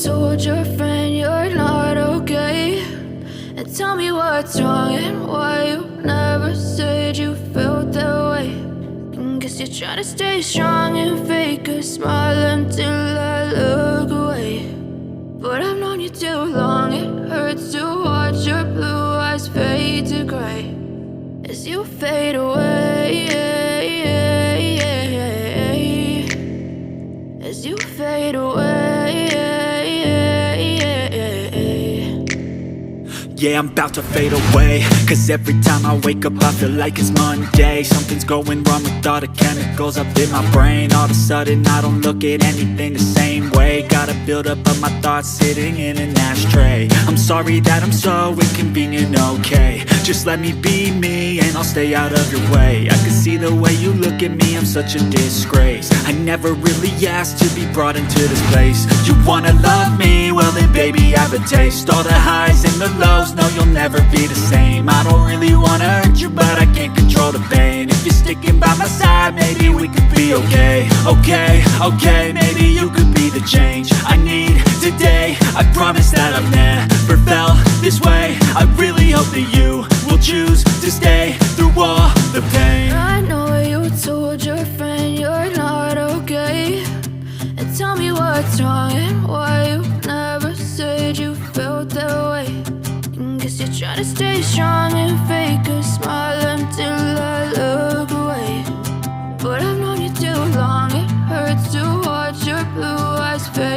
told your friend you're not okay, and tell me what's wrong and why you never said you felt that way. And guess you're trying to stay strong and fake a smile until I look away. But I've known you too long, it hurts to watch your blue eyes fade to gray as you fade away, as you fade away. Yeah, I'm about to fade away, cause every time I wake up I feel like it's Monday. Something's going wrong with all the chemicals up in my brain. All of a sudden I don't look at anything the same way. Gotta build up of my thoughts sitting in an ashtray. I'm sorry that I'm so inconvenient, okay. Just let me be me and I'll stay out of your way. I can see the way you look at me, I'm such a disgrace. I never really asked to be brought into this place. You wanna love me? Well then baby I have a taste. All the highs and the lows, no you'll never be the same. I don't really wanna hurt you but I can't control the pain. If you're sticking by my side maybe we could be okay. Okay, maybe you could be the change I need today. I promise that I've never felt this way. I really hope that you will choose to stay through all the pain. I know you told your friend you're not okay, and tell me what's wrong and why you never said you felt that way. And guess you're trying to stay strong and fake a smile until I look away. But I've known you too long, it hurts to watch your blue eyes fade